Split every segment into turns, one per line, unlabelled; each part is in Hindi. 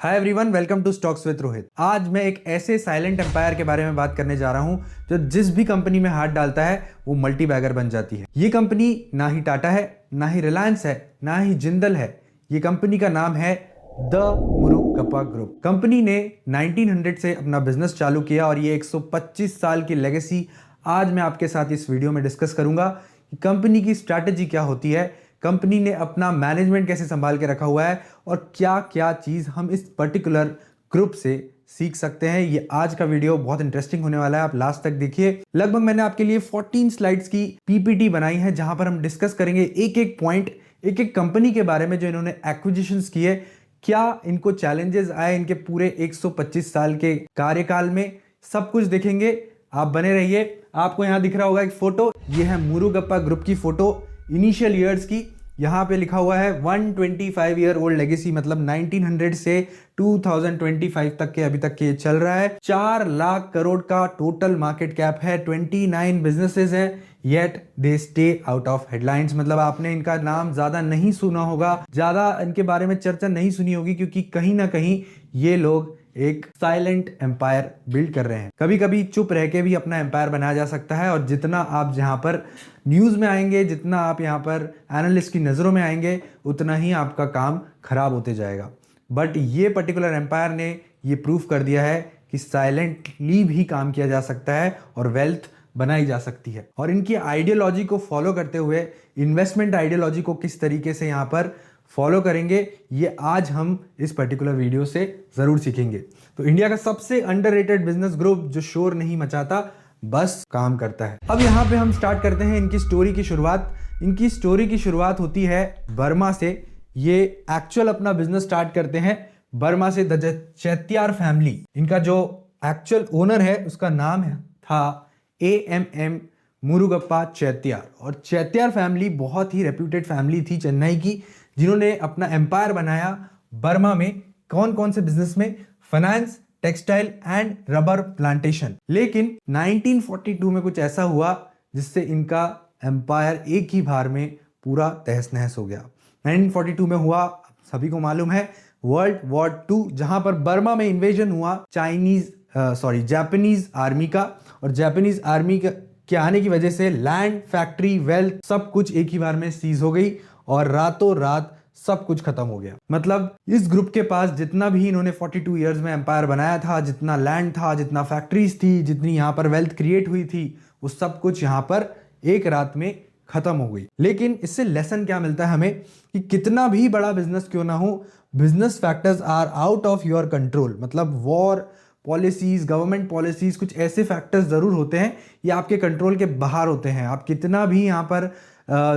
Hi everyone, welcome to stocks with Rohit. आज मैं एक ऐसे साइलेंट एम्पायर के बारे में बात करने जा रहा हूं जो जिस भी कंपनी में हाथ डालता है वो मल्टी बैगर बन जाती है। ये कंपनी ना ही टाटा है, ना ही रिलायंस है, ना ही जिंदल है। ये कंपनी का नाम है द मुरुगप्पा ग्रुप। कंपनी ने 1900 से अपना बिजनेस चालू किया और ये 125 साल की लेगेसी आज मैं आपके साथ इस वीडियो में डिस्कस करूंगा कि कंपनी की स्ट्रैटेजी क्या होती है, कंपनी ने अपना मैनेजमेंट कैसे संभाल के रखा हुआ है और क्या क्या चीज़ हम इस पर्टिकुलर ग्रुप से सीख सकते हैं। ये आज का वीडियो बहुत इंटरेस्टिंग होने वाला है, आप लास्ट तक देखिए। लगभग मैंने आपके लिए 14 स्लाइड्स की पीपीटी बनाई है जहां पर हम डिस्कस करेंगे एक एक पॉइंट, एक एक कंपनी के बारे में जो इन्होंने एक्विजिशंस किए, क्या इनको चैलेंजेस आए इनके पूरे 125 साल के कार्यकाल में, सब कुछ देखेंगे। आप बने रहिए। आपको यहां दिख रहा होगा एक फोटो, ये है मुरुगप्पा ग्रुप की फोटो इनिशियल ईयर्स की। यहाँ पे लिखा हुआ है 125 ईयर ओल्ड लेगेसी, मतलब 1900 से 2025 तक के अभी तक के चल रहा है। 4 लाख करोड़ का टोटल मार्केट कैप है, 29 बिजनेसेस हैं, yet they stay out of headlines. मतलब आपने इनका नाम ज्यादा नहीं सुना होगा, ज्यादा इनके बारे में चर्चा नहीं सुनी होगी, क्योंकि कहीं ना कहीं ये लोग एक साइलेंट एम्पायर बिल्ड कर रहे हैं। कभी कभी चुप रह के भी अपना एम्पायर बनाया जा सकता है, और जितना आप जहां पर न्यूज में आएंगे, जितना आप यहां पर एनालिस्ट की नजरों में आएंगे, उतना ही आपका काम खराब होते जाएगा। बट ये पर्टिकुलर एम्पायर ने ये प्रूव कर दिया है कि साइलेंटली भी काम किया जा सकता है और वेल्थ बनाई जा सकती है। और इनकी आइडियोलॉजी को फॉलो करते हुए, इन्वेस्टमेंट आइडियोलॉजी को किस तरीके से यहाँ पर फॉलो करेंगे, ये आज हम इस पर्टिकुलर वीडियो से जरूर सीखेंगे। तो इंडिया का सबसे अंडररेटेड बिजनेस ग्रुप जो शोर नहीं मचाता, बस काम करता है। अब यहाँ पे हम स्टार्ट करते हैं इनकी स्टोरी की शुरुआत। इनकी स्टोरी की शुरुआत होती है बर्मा से। ये एक्चुअल अपना बिजनेस स्टार्ट करते हैं बर्मा से। द चेतियार फैमिली, इनका जो एक्चुअल ओनर है उसका नाम था AMM मुरुगप्पा चेतियार। और चेतियार फैमिली बहुत ही रेप्यूटेड फैमिली थी चेन्नई की, जिन्होंने अपना एम्पायर बनाया बर्मा में। कौन कौन से बिजनेस में? Finance, textile and rubber plantation. लेकिन 1942 में कुछ ऐसा हुआ जिससे इनका एम्पायर एक ही बार में पूरा तहस नहस हो गया। 1942 में हुआ, सभी को मालूम है, वर्ल्ड वॉर 2, जहां पर बर्मा में इन्वेजन हुआ जापानीज आर्मी का। और जापानीज आर्मी के आने की वजह से लैंड, फैक्ट्री, वेल्थ सब कुछ एक ही बार में सीज हो गई और रातों रात सब कुछ खत्म हो गया। मतलब इस ग्रुप के पास जितना भी इन्होंने 42 इयर्स में एम्पायर बनाया था, जितना लैंड था, जितना फैक्ट्रीज थी, जितनी यहाँ पर वेल्थ क्रिएट हुई थी, वो सब कुछ यहाँ पर एक रात में खत्म हो गई। लेकिन इससे लेसन क्या मिलता है हमें, कि कितना भी बड़ा बिजनेस क्यों ना हो, business factors are out of your control. मतलब वॉर, पॉलिसीज, गवर्नमेंट पॉलिसीज, कुछ ऐसे फैक्टर्स जरूर होते हैं, ये आपके कंट्रोल के बाहर होते हैं। आप कितना भी यहाँ पर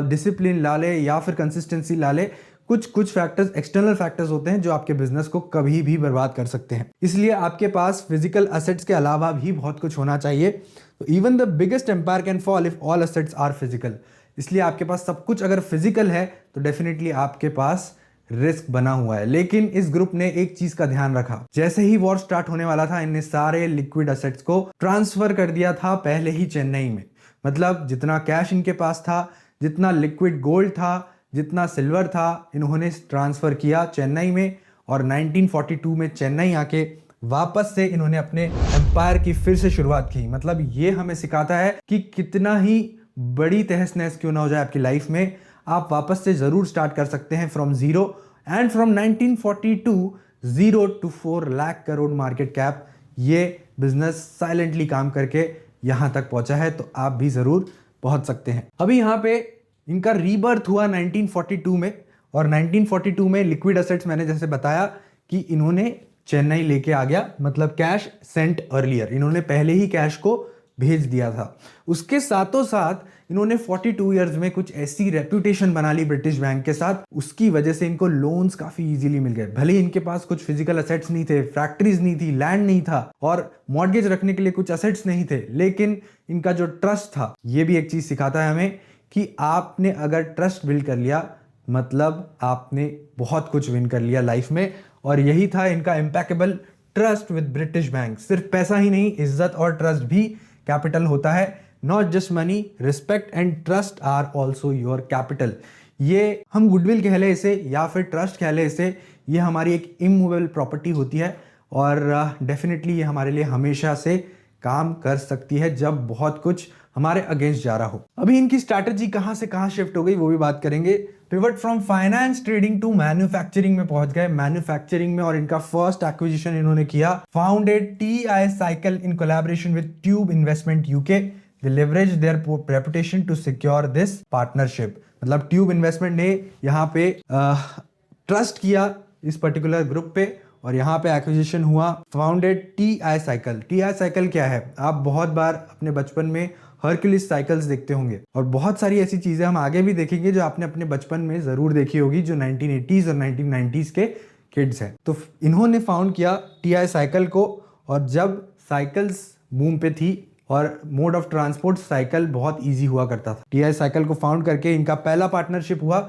डिसिप्लिन ला ले या फिर कंसिस्टेंसी ला ले, कुछ फैक्टर्स, एक्सटर्नल फैक्टर्स होते हैं जो आपके बिजनेस को कभी भी बर्बाद कर सकते हैं। इसलिए आपके पास फिजिकल असेट्स के अलावा भी बहुत कुछ होना चाहिए। तो even the biggest empire can fall if all assets are physical. इसलिए आपके पास सब कुछ अगर फिजिकल है तो डेफिनेटली आपके पास रिस्क बना हुआ है। लेकिन इस ग्रुप ने एक चीज का ध्यान रखा, जैसे ही वॉर स्टार्ट होने वाला था, इनने सारे लिक्विड असेट्स को ट्रांसफर कर दिया था पहले ही चेन्नई में। मतलब जितना कैश इनके पास था, जितना लिक्विड गोल्ड था, जितना सिल्वर था, इन्होंने ट्रांसफर किया चेन्नई में। और 1942 में चेन्नई आके वापस से इन्होंने अपने एम्पायर की फिर से शुरुआत की। मतलब ये हमें सिखाता है कि कितना ही बड़ी तहस नहस क्यों ना हो जाए आपकी लाइफ में, आप वापस से जरूर स्टार्ट कर सकते हैं from zero. And from 1942 0 to 4 lakh crore market cap, ये बिजनेस साइलेंटली काम करके यहां तक पहुंचा है। तो आप भी जरूर पहुंच सकते हैं। अभी यहां पे इनका रीबर्थ हुआ 1942 में, और 1942 में लिक्विड असेट्स मैंने जैसे बताया कि इन्होंने चेन्नई लेके आ गया, मतलब कैश सेंट अर्लियर, इन्होंने पहले ही कैश को भेज दिया था। उसके साथों साथ इन्होंने 42 इयर्स में कुछ ऐसी रेप्यूटेशन बना ली ब्रिटिश बैंक के साथ, उसकी वजह से इनको लोन्स काफी इजीली मिल गए। भले ही इनके पास कुछ फिजिकल असेट्स नहीं थे, फैक्ट्रीज नहीं थी, लैंड नहीं था और मॉर्गेज रखने के लिए कुछ असेट्स नहीं थे, लेकिन इनका जो ट्रस्ट था, ये भी एक चीज सिखाता है हमें कि आपने अगर ट्रस्ट बिल्ड कर लिया, मतलब आपने बहुत कुछ विन कर लिया लाइफ में। और यही था इनका impeccable trust with British bank. सिर्फ पैसा ही नहीं, इज्जत और ट्रस्ट भी कैपिटल होता है। Not just money, respect and trust are also your capital. ये हम गुडविल कह ले इसे या फिर ट्रस्ट कह ले इसे, ये हमारी एक इमूवेबल प्रॉपर्टी होती है और डेफिनेटली ये हमारे लिए हमेशा से काम कर सकती है जब बहुत कुछ हमारे अगेंस्ट जा रहा हो। अभी इनकी स्ट्रैटेजी कहां से कहां शिफ्ट हो गई वो भी बात करेंगे। Pivot from finance trading to manufacturing में पहुंच गए, मैन्युफैक्चरिंग में, और इनका फर्स्ट एक्विजिशन इन्होंने किया, founded TI cycle in collaboration with tube investment UK. They leverage their reputation to secure this partnership. मतलब ट्यूब इन्वेस्टमेंट ने यहाँ पे ट्रस्ट किया इस पर्टिकुलर ग्रुप पे और यहाँ पे एक्विजिशन हुआ। Founded TI cycle. TI cycle क्या है? आप बहुत बार अपने बचपन में हरक्यूलिस साइकिल्स देखते होंगे और बहुत सारी ऐसी चीजें हम आगे भी देखेंगे जो आपने अपने बचपन में जरूर देखी होगी, जो 1980s और 1990s के किड्स हैं। तो इन्होंने फाउंड किया TI साइकिल को, और जब साइकिल्स बूम पे थी और मोड ऑफ ट्रांसपोर्ट साइकिल बहुत ईजी हुआ करता था, TI साइकिल को फाउंड करके इनका पहला पार्टनरशिप हुआ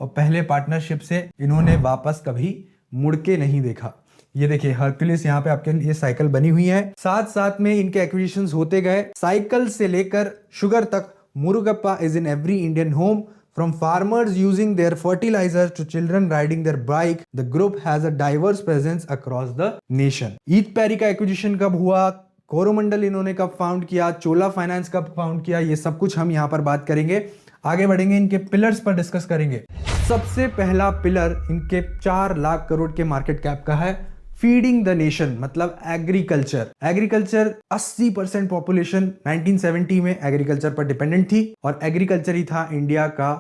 और पहले पार्टनरशिप से इन्होंने वापस कभी मुड़ के नहीं देखा। ये देखिए हरक्यूलिस यहाँ पे आपके ये साइकिल बनी हुई है। साथ साथ में इनके एक्विजिशंस होते गए, साइकिल से लेकर शुगर तक। Murugappa is in every Indian home, from farmers using their fertilisers to children riding their bike. The group has a diverse presence across the nation. EID Parry का एक्विजिशन कब हुआ, कोरोमंडल इन्होंने कब फाउंड किया, चोला फाइनेंस कब फाउंड किया, ये सब कुछ हम यहाँ पर बात करेंगे। आगे बढ़ेंगे, इनके पिलर्स पर डिस्कस करेंगे। सबसे पहला पिलर इनके 4 लाख करोड़ के मार्केट कैप का है, फीडिंग द नेशन, मतलब एग्रीकल्चर। एग्रीकल्चर 80% पॉपुलेशन 1970 में एग्रीकल्चर पर डिपेंडेंट थी और एग्रीकल्चर ही था इंडिया का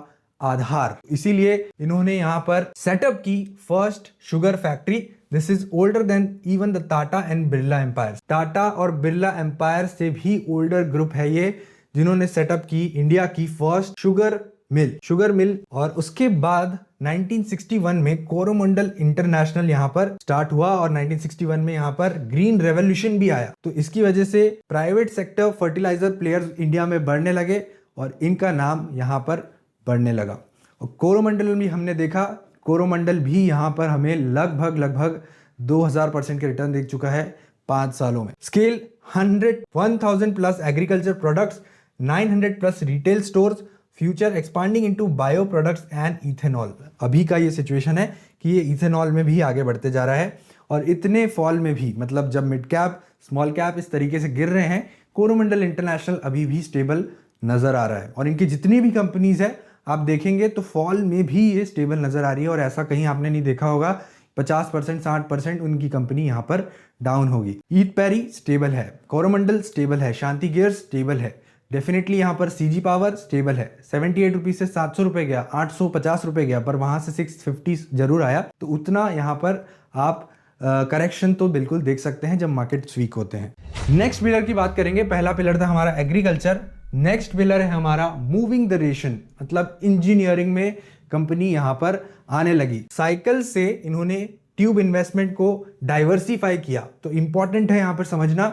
आधार। इसीलिए इन्होंने यहाँ पर सेटअप की first sugar factory. This is older than even the Tata and Birla empire. Tata और बिरला एम्पायर से भी ओल्डर ग्रुप है ये, जिन्होंने सेटअप की इंडिया की फर्स्ट शुगर मिल। और उसके बाद 1961 में कोरोमंडल इंटरनेशनल यहाँ पर स्टार्ट हुआ और 1961 में यहाँ पर ग्रीन रेवोल्यूशन भी आया। तो इसकी वजह से private sector fertiliser players India में बढ़ने लगे और इनका नाम यहाँ पर बढ़ने लगा। और कोरोमंडल भी हमने देखा, कोरोमंडल भी यहाँ पर हमें लगभग 2000% के रिटर्न दे चुका है 5 सालों में। Scale 1000 plus agriculture products, 900 plus retail stores, future expanding into bio products and ethanol. अभी का ये सिचुएशन है कि ये इथेनॉल में भी आगे बढ़ते जा रहा है। और इतने फॉल में भी, मतलब जब मिड कैप स्मॉल कैप इस तरीके से गिर रहे हैं, कोरोमंडल इंटरनेशनल अभी भी स्टेबल नजर आ रहा है। और इनकी जितनी भी कंपनीज है आप देखेंगे तो फॉल में भी ये स्टेबल नजर आ रही है और ऐसा कहीं आपने नहीं देखा होगा 50% 60% उनकी कंपनी यहाँ पर डाउन होगी। ईथ पैरी स्टेबल है, कोरोमंडल स्टेबल है, शांति गियर्स स्टेबल है, डेफिनेटली यहाँ पर CG पावर स्टेबल है। 78 रुपीज से 700 रुपए गया, 850 रुपए गया, पर वहां से 650 जरूर आया। तो उतना यहाँ पर आप करेक्शन तो बिल्कुल देख सकते हैं जब मार्केट वीक होते हैं। नेक्स्ट पिलर की बात करेंगे। पहला पिलर था हमारा एग्रीकल्चर, नेक्स्ट पिलर है हमारा मूविंग द रेशन, मतलब इंजीनियरिंग में कंपनी यहाँ पर आने लगी। साइकिल से इन्होंने ट्यूब इन्वेस्टमेंट को डाइवर्सिफाई किया। तो इंपॉर्टेंट है यहाँ पर समझना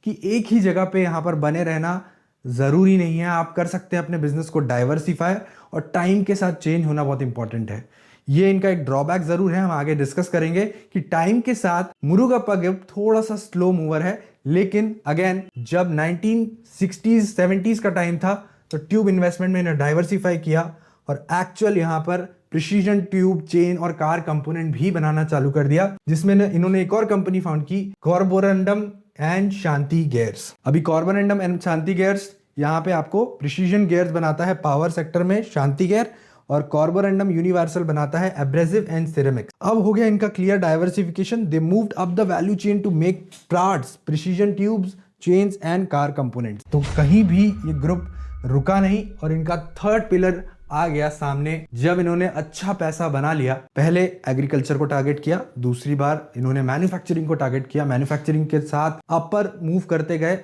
कि एक ही जगह पे यहाँ पर बने रहना जरूरी नहीं है। आप कर सकते हैं अपने बिजनेस को डाइवर्सिफाई, और टाइम के साथ चेंज होना बहुत इंपॉर्टेंट है। ये इनका एक ड्रॉबैक जरूर है, हम आगे डिस्कस करेंगे कि टाइम के साथ मुरुगप्पा ग्रुप थोड़ा सा स्लो मूवर है। लेकिन अगेन जब 1960s 70s का टाइम था तो ट्यूब इन्वेस्टमेंट में इन्हें डाइवर्सिफाई किया और एक्चुअल यहाँ पर प्रिसीजन ट्यूब, चेन और कार कंपोनेंट भी बनाना चालू कर दिया, जिसमें इन्होंने एक और कंपनी फाउंड की, कार्बोरंडम एंड शांति गियर्स। अभी कार्बोरंडम एंड शांति गियर्स यहाँ पे आपको प्रिसीजन गियर्स बनाता है पावर सेक्टर में शांति गियर, और कार्बोरंडम यूनिवर्सल बनाता है एब्रेसिव एंड सिरेमिक्स। अब हो गया इनका clear diversification. They moved up the value chain to make parts, precision tubes, chains and car components. तो कहीं भी ये ग्रुप रुका नहीं और इनका थर्ड पिलर आ गया सामने जब इन्होंने अच्छा पैसा बना लिया। पहले एग्रीकल्चर को टारगेट किया, दूसरी बार इन्होंने मैन्युफैक्चरिंग को टारगेट किया, मैन्युफैक्चरिंग के साथ अपर मूव करते गए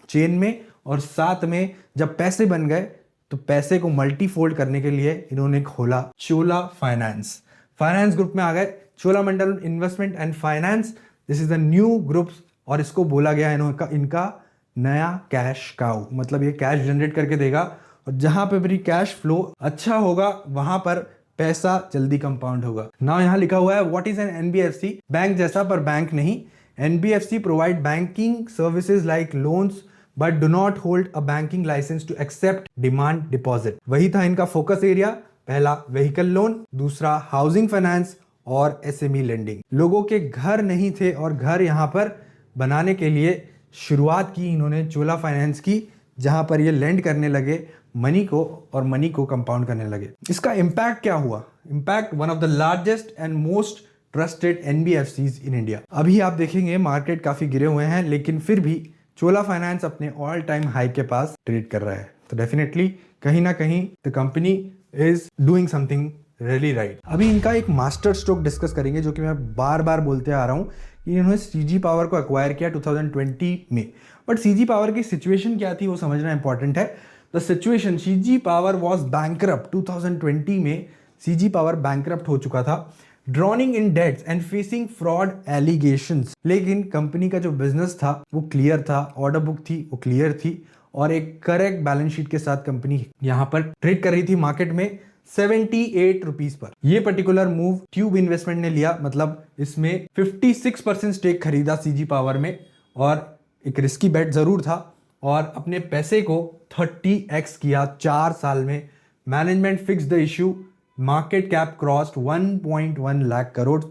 चेन में, और साथ में जब पैसे बन गए तो पैसे को मल्टीफोल्ड करने के लिए इन्होंने खोला चोला फाइनेंस ग्रुप में आ गए। Cholamandalam investment and finance, this is the new group, और इसको बोला गया इनका नया कैश काउ, मतलब ये कैश जनरेट करके देगा, और जहां पे भी कैश फ्लो अच्छा होगा वहां पर पैसा जल्दी कंपाउंड होगा। ना यहाँ लिखा हुआ है what is an NBFC, bank जैसा पर बैंक नहीं। NBFC provide banking services like loans but do not hold a banking licence to accept demand deposit. वही था इनका फोकस एरिया, पहला व्हीकल लोन, दूसरा हाउसिंग फाइनेंस और SME लेंडिंग। लोगों के घर नहीं थे और घर यहाँ पर बनाने के लिए शुरुआत की इन्होंने चोला फाइनेंस की, जहाँ पर ये लेंड करने लगे मनी को और मनी को कंपाउंड करने लगे। इसका इम्पैक्ट क्या हुआ? Impact one of the largest and most trusted NBFCs in India. अभी आप देखेंगे मार्केट काफी गिरे हुए हैं, लेकिन फिर भी चोला फाइनेंस अपने ऑल टाइम हाई के पास ट्रेड कर रहा है। तो डेफिनेटली कहीं ना कहीं the company is doing something really right. अभी इनका एक मास्टर स्ट्रोक डिस्कस करेंगे, जो कि मैं बार बार बोलते आ रहा हूँ कि इन्होंने CG पावर को एक्वायर किया 2020 में। बट CG पावर की सिचुएशन क्या थी वो समझना इंपॉर्टेंट है। The situation, CG power was bankrupt 2020 में। CG पावर बैंकरप्ट हो चुका था, drowning in debts and facing fraud allegations. लेकिन कंपनी का जो बिजनेस था वो क्लियर था, ऑर्डर बुक थी वो क्लियर थी, और एक करेक्ट बैलेंस शीट के साथ कंपनी यहां पर ट्रेड कर रही थी मार्केट में 78 रुपीज पर। ये पर्टिकुलर मूव ट्यूब इन्वेस्टमेंट ने लिया, मतलब इसमें 56% स्टेक खरीदा CG पावर में, और एक रिस्की बेट जरूर था, और अपने पैसे को 30x किया 4 साल में। Management fix the issue, market cap crossed 1.1 lakh crore.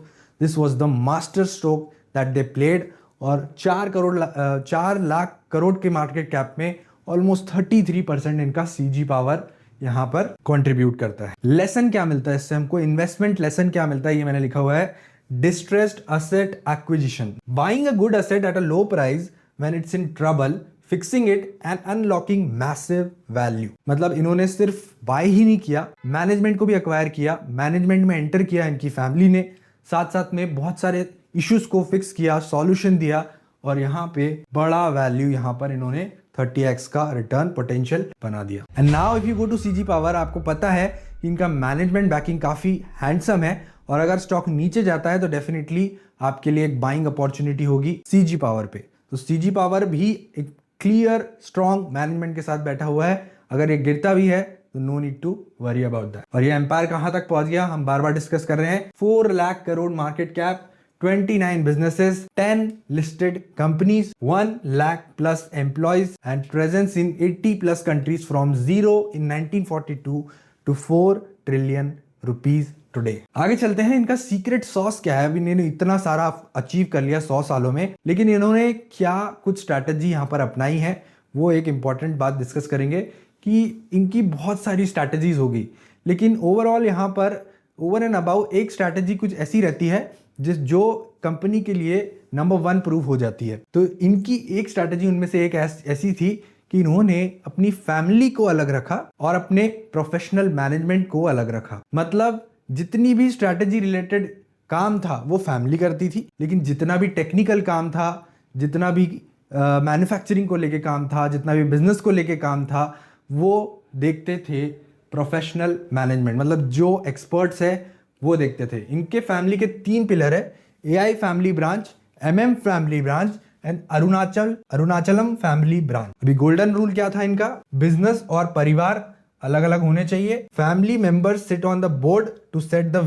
This was the master stroke that they played, और 4 लाख करोड़ के मार्केट कैप में ऑलमोस्ट 33% इनका CG पावर यहाँ पर कंट्रीब्यूट करता है। लेसन क्या मिलता है इससे हमको? इन्वेस्टमेंट लेसन क्या मिलता है, ये मैंने लिखा हुआ है, distressed asset acquisition, buying a good asset at a low price when it's in trouble, fixing it and unlocking massive value. मतलब इन्होंने सिर्फ बाय ही नहीं किया, मैनेजमेंट को भी एक्वायर किया, मैनेजमेंट में एंटर किया इनकी फैमिली ने, साथ साथ में बहुत सारे इश्यूज को फिक्स किया, सॉल्यूशन दिया, और यहाँ पे बड़ा वैल्यू यहाँ पर इन्होंने 30x का रिटर्न पोटेंशियल बना दिया। And now if you go to CG power, आपको पता है कि इनका मैनेजमेंट बैकिंग काफी हैंडसम है, और अगर स्टॉक नीचे जाता है तो डेफिनेटली आपके लिए एक बाइंग अपॉर्चुनिटी होगी CG पावर पे। तो CG पावर भी एक क्लियर स्ट्रॉन्ग मैनेजमेंट के साथ बैठा हुआ है। अगर ये गिरता भी है तो no need to worry about that. और ये एम्पायर कहां तक पहुंच गया, हम बार बार डिस्कस कर रहे हैं। 4 lakh crore market cap, 29 businesses, 10 listed companies, 1 lakh plus employees, and presence in 80 plus countries from zero in 1942 to 4 trillion rupees today. आगे चलते हैं, इनका सीक्रेट सॉस क्या है? इन्होंने इतना सारा अचीव कर लिया 100 सालों में, लेकिन इन्होंने क्या कुछ स्ट्रैटेजी यहाँ पर अपनाई है, वो एक इंपॉर्टेंट बात डिस्कस करेंगे कि इनकी बहुत सारी स्ट्रैटेजीज होगी, लेकिन ओवरऑल यहाँ पर ओवर एंड अबाउ एक स्ट्रैटेजी कुछ ऐसी रहती है जो कंपनी के लिए नंबर 1 प्रूव हो जाती है। तो इनकी एक स्ट्रैटेजी उनमें से एक ऐसी थी कि इन्होंने अपनी फैमिली को अलग रखा और अपने प्रोफेशनल मैनेजमेंट को अलग रखा। मतलब जितनी भी स्ट्रैटेजी रिलेटेड काम था वो फैमिली करती थी, लेकिन जितना भी टेक्निकल काम था, जितना भी मैन्युफैक्चरिंग को लेके काम था, जितना भी बिजनेस को लेके काम था, वो देखते थे प्रोफेशनल मैनेजमेंट, मतलब जो एक्सपर्ट्स है वो देखते थे। इनके फैमिली के 3 पिलर है, AI family branch, MM family branch and Arunachalam family branch. अभी गोल्डन रूल क्या था इनका? बिजनेस और परिवार अलग अलग होने चाहिए। Family members sit on the board to set the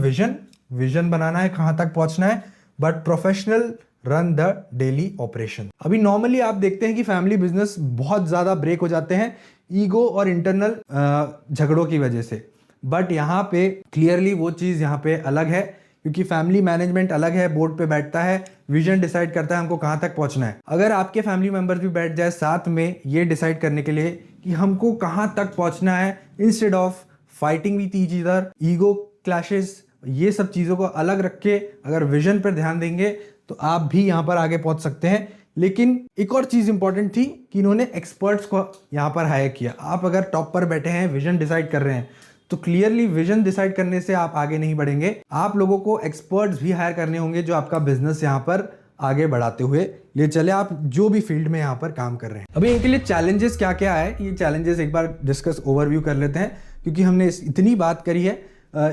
vision बनाना है, कहां तक पहुंचना है, but professional run the daily operation. अभी नॉर्मली आप देखते हैं कि फैमिली बिजनेस बहुत ज्यादा ब्रेक हो जाते हैं ईगो और इंटरनल झगड़ों की वजह से, बट यहाँ पे क्लियरली वो चीज यहाँ पे अलग है, क्योंकि फैमिली मैनेजमेंट अलग है, बोर्ड पे बैठता है, विजन डिसाइड करता है हमको कहाँ तक पहुंचना है। अगर आपके फैमिली मेंबर्स भी बैठ जाए साथ में ये डिसाइड करने के लिए कि हमको कहाँ तक पहुंचना है, instead of fighting with each other, ego clashes, ये सब चीजों को अलग रख के अगर विजन पर ध्यान देंगे तो आप भी यहाँ पर आगे पहुंच सकते हैं। लेकिन एक और चीज इंपॉर्टेंट थी कि इन्होंने एक्सपर्ट्स को यहाँ पर हायर किया। आप अगर टॉप पर बैठे हैं, विजन डिसाइड कर रहे हैं, तो क्लियरली विजन डिसाइड करने से आप आगे नहीं बढ़ेंगे। आप लोगों को एक्सपर्ट्स भी हायर करने होंगे जो आपका बिजनेस यहाँ पर आगे बढ़ाते हुए ले चले, आप जो भी फील्ड में यहाँ पर काम कर रहे हैं। अभी इनके लिए चैलेंजेस क्या क्या है, ये चैलेंजेस एक बार डिस्कस ओवरव्यू कर लेते हैं, क्योंकि हमने इतनी बात करी है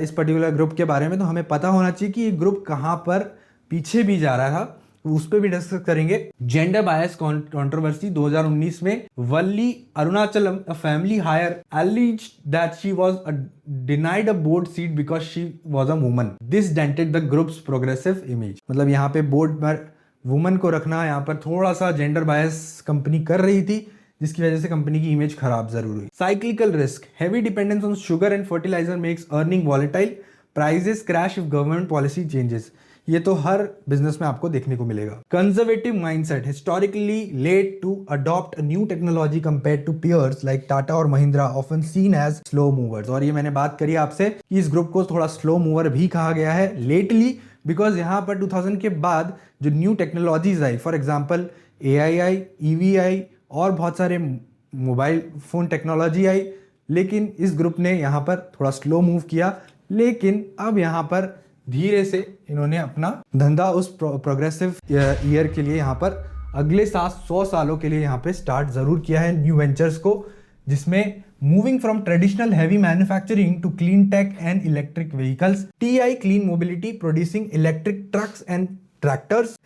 इस पर्टिकुलर ग्रुप के बारे में, तो हमें पता होना चाहिए कि ये ग्रुप कहाँ पर पीछे भी जा रहा था, उस पर भी डिस्कस करेंगे। जेंडर बायस कंट्रोवर्सी 2019 में वल्ली Arunachalam, a family hire, alleged that she was denied a board seat because she was a woman. This dented the group's progressive image. मतलब यहाँ पे बोर्ड पर वुमन को रखना यहाँ पर थोड़ा सा जेंडर बायस कंपनी कर रही थी, जिसकी वजह से कंपनी की इमेज खराब जरूर हुई। Cyclical risk, heavy dependence on sugar and fertiliser makes earning volatile, prices crash if government policy changes. ये तो हर बिजनेस में आपको देखने को मिलेगा। Conservative mindset, historically late to adopt a new technology compared to peers like Tata और Mahindra, often seen as slow movers. और ये मैंने बात करी आपसे कि इस ग्रुप को थोड़ा स्लो मूवर भी कहा गया है लेटली, बिकॉज यहाँ पर 2000 के बाद जो new technologies I, for example AI I, EV आई और बहुत सारे मोबाइल फोन टेक्नोलॉजी आई, लेकिन इस ग्रुप ने यहाँ पर थोड़ा स्लो मूव किया। लेकिन अब यहाँ पर धीरे से इन्होंने अपना धंधा उस प्रोग्रेसिव ईयर के लिए यहाँ पर अगले 100 सालों के लिए यहाँ पे स्टार्ट जरूर किया है न्यू वेंचर्स को, जिसमें moving from traditional heavy manufacturing to clean tech and electric vehicles, TI clean mobility producing electric trucks and tractors,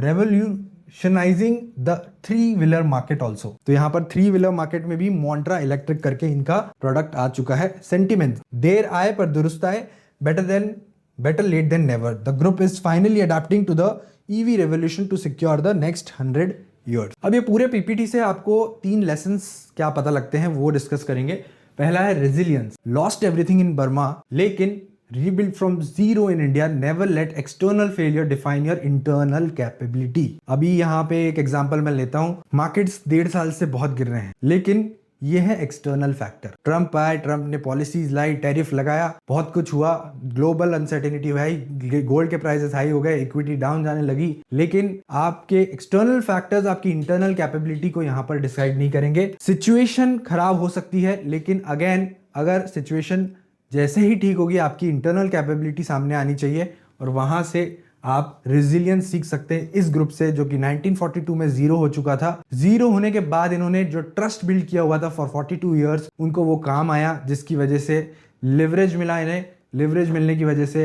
revolutionising the three wheeler market also. तो यहाँ पर 3-व्हीलर मार्केट में भी मोन्ट्रा इलेक्ट्रिक करके इनका प्रोडक्ट आ चुका है। सेंटिमेंट, देर आए पर दुरुस्त आए, better late than never. The group is finally adapting to the EV revolution to secure the next 100 years. अब ये पूरे PPT से आपको 3 lessons क्या पता लगते हैं वो डिस्कस करेंगे। पहला है resilience. Lost everything in Burma, लेकिन rebuild from zero in India. Never let external failure define your internal capability. अभी यहाँ पे एक एग्जाम्पल मैं लेता हूँ। मार्केट्स 1.5 साल से बहुत गिर रहे हैं, लेकिन ये है एक्सटर्नल फैक्टर। ट्रम्प आए, ट्रम्प ने पॉलिसीज लाई, टैरिफ लगाया, बहुत कुछ हुआ, ग्लोबल अनसर्टेनिटी हुई, गोल्ड के प्राइसेस हाई हो गए, इक्विटी डाउन जाने लगी। लेकिन आपके एक्सटर्नल फैक्टर्स आपकी इंटरनल कैपेबिलिटी को यहाँ पर डिसाइड नहीं करेंगे। सिचुएशन खराब हो सकती है, लेकिन अगेन अगर सिचुएशन जैसे ही ठीक होगी, आपकी इंटरनल कैपेबिलिटी सामने आनी चाहिए और वहां से आप रेजिलियंस सीख सकते हैं इस ग्रुप से, जो कि 1942 में जीरो हो चुका था। जीरो होने के बाद इन्होंने जो ट्रस्ट बिल्ड किया हुआ था फॉर 42 इयर्स, उनको वो काम आया, जिसकी वजह से लिवरेज मिला इन्हें। लिवरेज मिलने की वजह से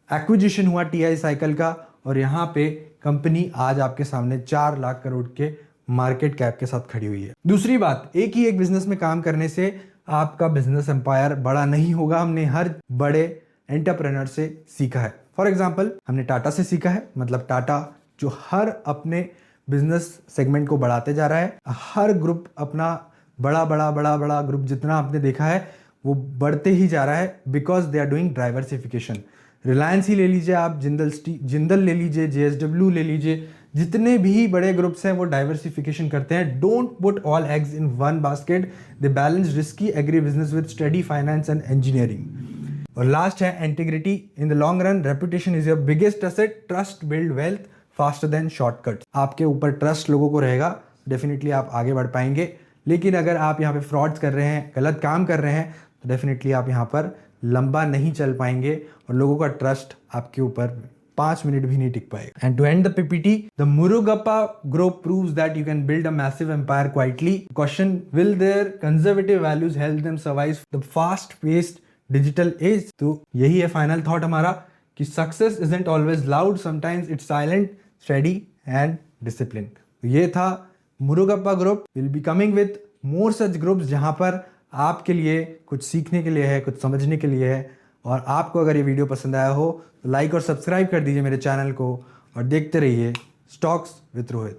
एक्विजिशन हुआ TI साइकिल का, और यहाँ पे कंपनी आज आपके सामने 4 लाख करोड़ के मार्केट कैप के साथ खड़ी हुई है। दूसरी बात, एक ही एक बिजनेस में काम करने से आपका बिजनेस एम्पायर बड़ा नहीं होगा। हमने हर बड़े एंटरप्रेन्योर से सीखा है। फॉर एग्जाम्पल हमने टाटा से सीखा है, मतलब टाटा जो हर अपने बिजनेस सेगमेंट को बढ़ाते जा रहा है। हर ग्रुप अपना बड़ा ग्रुप जितना आपने देखा है वो बढ़ते ही जा रहा है, because they are doing diversification. Reliance ही ले लीजिए आप, जिंदल ले लीजिए, JSW ले लीजिए, जितने भी बड़े ग्रुप्स हैं वो डाइवर्सिफिकेशन करते हैं। Don't put all eggs in one basket, they balance risky agri business with study finance and engineering. और लास्ट है integrity. In the long run reputation is your biggest asset, trust build wealth faster than shortcut. आपके ऊपर ट्रस्ट लोगों को रहेगा, डेफिनेटली आप आगे बढ़ पाएंगे। लेकिन अगर आप यहाँ पे फ्रॉड्स कर रहे हैं, गलत काम कर रहे हैं, तो डेफिनेटली आप यहाँ पर लंबा नहीं चल पाएंगे और लोगों का ट्रस्ट आपके ऊपर 5 मिनट भी नहीं टिक पाएगा। And to end the PPT, the Murugappa group proves that you can build a massive empire quietly. Question, will their conservative values help them survive the fast paced digital age. तो यही है फाइनल थॉट हमारा कि success isn't always loud, sometimes it's silent, steady and discipline. ये था Murugappa group. Will be coming with more such groups, जहां पर आपके लिए कुछ सीखने के लिए है, कुछ समझने के लिए है। और आपको अगर ये वीडियो पसंद आया हो तो लाइक और सब्सक्राइब कर दीजिए मेरे चैनल को, और देखते रहिए स्टॉक्स विद रोहित।